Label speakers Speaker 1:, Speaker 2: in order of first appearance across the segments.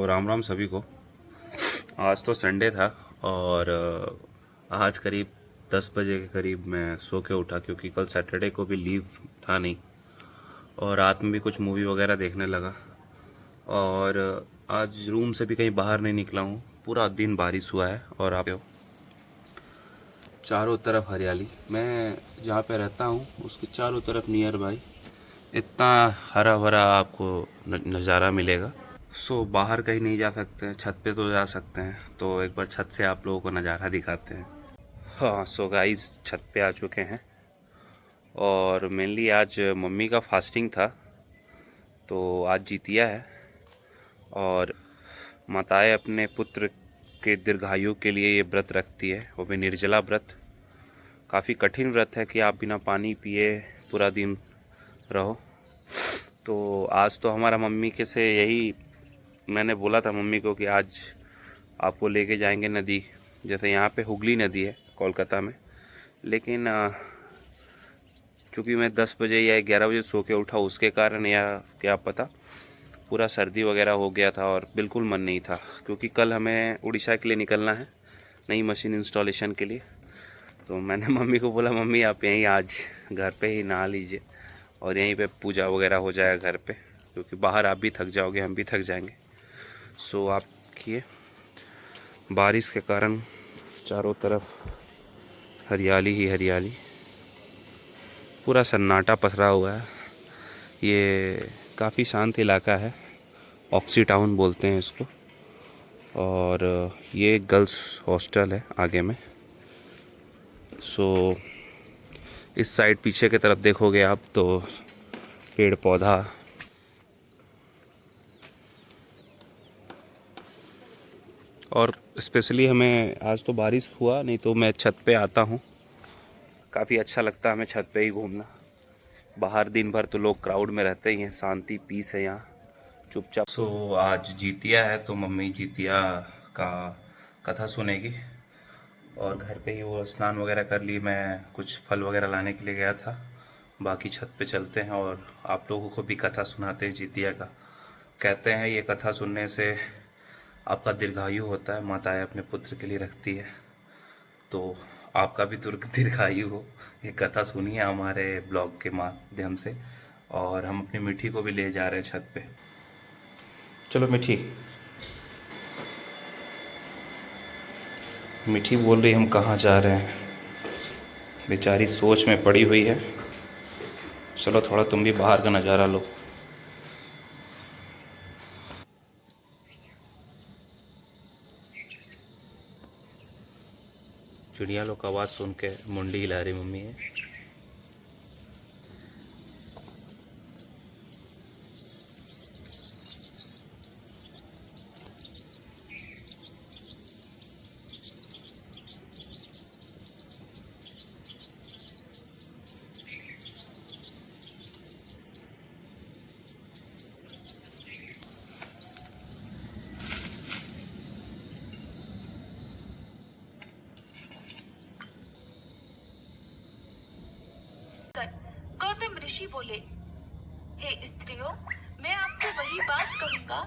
Speaker 1: राम राम सभी को। आज तो संडे था और आज करीब 10 बजे के करीब मैं सो के उठा, क्योंकि कल सैटरडे को भी लीव था नहीं, और रात में भी कुछ मूवी वगैरह देखने लगा। और आज रूम से भी कहीं बाहर नहीं निकला हूँ। पूरा दिन बारिश हुआ है और आप चारों तरफ हरियाली। मैं जहाँ पे रहता हूँ उसके चारों तरफ नियर बाई इतना हरा भरा आपको नज़ारा मिलेगा। बाहर कहीं नहीं जा सकते, छत पे तो जा सकते हैं, तो एक बार छत से आप लोगों को नज़ारा दिखाते हैं। हाँ, गाइस छत पे आ चुके हैं। और मेनली आज मम्मी का फास्टिंग था, तो आज जितिया है। और माताएं अपने पुत्र के दीर्घायु के लिए ये व्रत रखती है, वो भी निर्जला व्रत। काफ़ी कठिन व्रत है कि आप बिना पानी पिए पूरा दिन रहो। तो आज तो हमारा मम्मी के से यही, मैंने बोला था मम्मी को कि आज आपको लेके जाएंगे नदी। जैसे यहाँ पे हुगली नदी है कोलकाता में, लेकिन चूँकि मैं 10 बजे या 11 बजे सो के उठा, उसके कारण या क्या पता पूरा सर्दी वगैरह हो गया था और बिल्कुल मन नहीं था, क्योंकि कल हमें उड़ीसा के लिए निकलना है नई मशीन इंस्टॉलेशन के लिए। तो मैंने मम्मी को बोला, मम्मी आप यहीं आज घर पे ही नहा लीजिए और यहीं पे पूजा वगैरह हो जाएगा घर पे, क्योंकि बाहर आप भी थक जाओगे, हम भी थक जाएंगे। आप किए। बारिश के कारण चारों तरफ हरियाली ही हरियाली, पूरा सन्नाटा पसरा हुआ है। ये काफ़ी शांत इलाका है, ऑक्सी टाउन बोलते हैं इसको। और ये गर्ल्स हॉस्टल है आगे में। इस साइड पीछे की तरफ देखोगे आप तो पेड़ पौधा। और स्पेशली हमें आज तो बारिश हुआ, नहीं तो मैं छत पे आता हूँ। काफ़ी अच्छा लगता है हमें छत पे ही घूमना। बाहर दिन भर तो लोग क्राउड में रहते ही हैं, शांति पीस है यहाँ, चुपचाप। आज जितिया है तो मम्मी जितिया का कथा सुनेगी, और घर पे ही वो स्नान वगैरह कर ली। मैं कुछ फल वगैरह लाने के लिए गया था। बाकी छत पे चलते हैं और आप लोगों को भी कथा सुनाते हैं जितिया का। कहते हैं ये कथा सुनने से आपका दीर्घायु होता है, माताएं अपने पुत्र के लिए रखती है। तो आपका भी दीर्घायु हो। ये कथा सुनिए हमारे ब्लॉग के माध्यम से। और हम अपनी मिठी को भी ले जा रहे हैं छत पे। चलो मिठी। मिठी बोल रही हम कहाँ जा रहे हैं, बेचारी सोच में पड़ी हुई है। चलो थोड़ा तुम भी बाहर का नज़ारा लो। चिड़िया लोग का आवाज़ सुन के मुंडी हिला रही मम्मी है।
Speaker 2: गौतम ऋषि बोले, हे स्त्रियों, मैं आपसे वही बात कहूंगा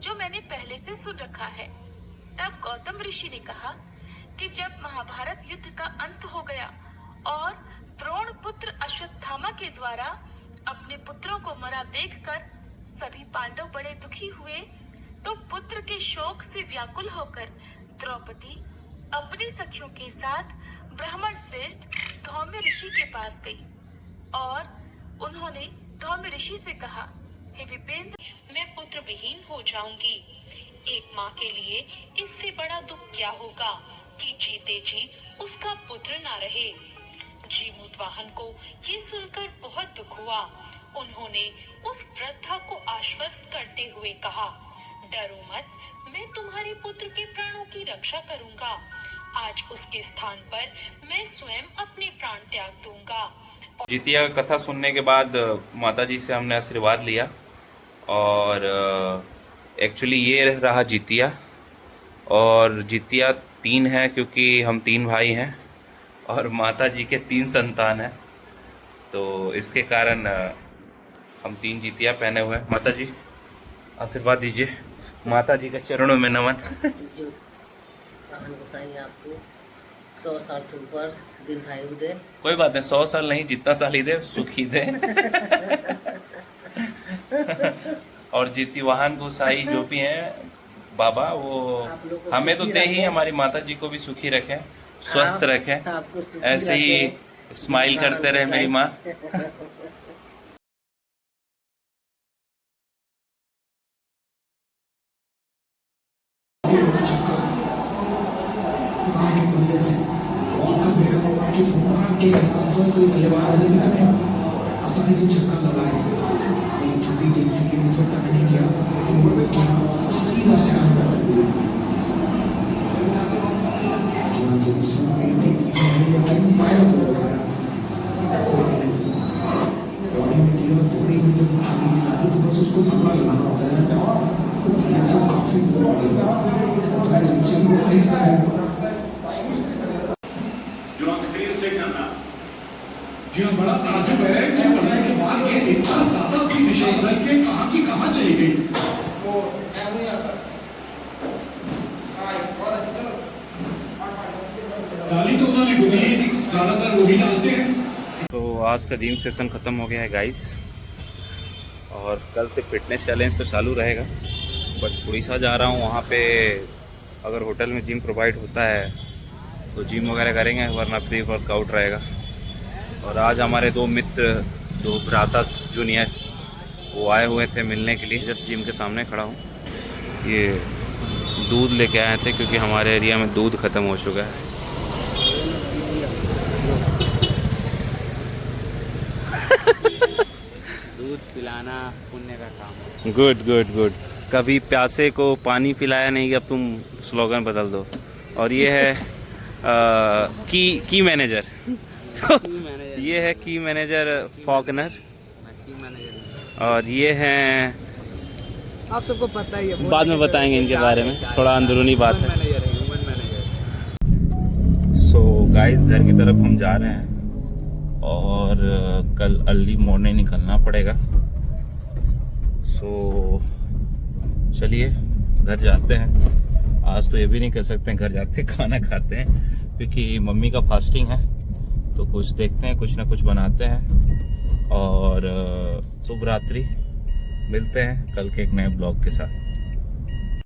Speaker 2: जो मैंने पहले से सुन रखा है। तब गौतम ऋषि ने कहा कि जब महाभारत युद्ध का अंत हो गया और द्रोण पुत्र अश्वत्थामा के द्वारा अपने पुत्रों को मरा देखकर सभी पांडव बड़े दुखी हुए, तो पुत्र के शोक से व्याकुल होकर द्रौपदी अपनी सखियों के साथ ब्राह्मण श्रेष्ठ धौम्य ऋषि के पास गई और उन्होंने धौम्य ऋषि से कहा, हे विपेंद्र, मैं पुत्र विहीन हो जाऊंगी। एक माँ के लिए इससे बड़ा दुख क्या होगा कि जीते जी उसका पुत्र ना रहे। जीमूतवाहन को ये सुनकर बहुत दुख हुआ। उन्होंने उस वृद्धा को आश्वस्त करते हुए कहा, डरो मत, मैं तुम्हारे पुत्र के प्राणों की रक्षा करूंगा। आज उसके स्थान पर मैं स्वयं अपने प्राण त्याग दूंगा।
Speaker 1: जितिया का कथा सुनने के बाद माता जी से हमने आशीर्वाद लिया। और एक्चुअली ये रहा जितिया। और जितिया 3 है क्योंकि हम 3 भाई हैं और माता जी के 3 संतान हैं, तो इसके कारण हम 3 जितिया पहने हुए हैं। माता जी आशीर्वाद दीजिए। माता जी के चरणों में नमन।
Speaker 3: जो वाहन गोसाई आपको 100 साल से ऊपर दीर्घायु दे।
Speaker 1: कोई बात नहीं, 100 साल नहीं, जितना साल ही दे सुखी दे। और जितनी वाहन गोसाई जो भी हैं बाबा, वो
Speaker 3: आप लोग को
Speaker 1: हमें तो
Speaker 3: सुखी
Speaker 1: दे ही,
Speaker 3: रखें।
Speaker 1: हमारी माता जी को भी सुखी रखें, स्वस्थ रखें,
Speaker 3: आपको सुखी
Speaker 1: ऐसे ही
Speaker 3: रखें।
Speaker 1: स्माइल करते रहे मेरी माँ।
Speaker 4: आसानी से छक्का लगाए, लेकिन छक्के की छक्के ने सब तक नहीं किया। उन्होंने किया सीधा स्टैंड कर बस उसको हमला लगाना होता है। सब काफी जो स्क्रीन से करना जी हाँ, बड़ा ताजुब है कि पढ़ाई के बाद ये इतना ज्यादा भी दिशा बदल के कहाँ की कहाँ चली गई। डाली तो उन्होंने बुनी ही थी, ज्यादातर वही डालते हैं।
Speaker 1: तो आज का जिम सेशन ख़त्म हो गया है गाइस, और कल से फिटनेस चैलेंज तो चालू रहेगा। बट उड़ीसा जा रहा हूँ, वहाँ पे अगर होटल में जिम प्रोवाइड होता है तो जिम वगैरह करेंगे, वरना फ्री वर्कआउट रहेगा। और आज हमारे दो मित्र, दो भ्राता जूनियर, वो आए हुए थे मिलने के लिए। जस्ट जिम के सामने खड़ा हूँ। ये दूध लेके आए थे क्योंकि हमारे एरिया में दूध ख़त्म हो चुका है।
Speaker 5: दूध पिलाना पुण्य का काम है।
Speaker 1: Good good good. कभी प्यासे को पानी पिलाया नहीं, अब तुम स्लोगन बदल दो। और ये है की मैनेजर। तो ये है की मैनेजर फॉकनर, और ये हैं,
Speaker 5: आप सबको पता ही है,
Speaker 1: बाद में बताएंगे इनके बारे में, थोड़ा अंदरूनी बात है।
Speaker 5: Human manager.
Speaker 1: सो गाइस, घर की तरफ हम जा रहे हैं और कल अर्ली मॉर्निंग निकलना पड़ेगा। सो चलिए घर जाते हैं। आज तो ये भी नहीं कर सकते हैं घर जाते खाना खाते हैं, क्योंकि मम्मी का फास्टिंग है। तो कुछ देखते हैं, कुछ ना कुछ बनाते हैं। और शुभ रात्रि, मिलते हैं कल के एक नए ब्लॉग के साथ।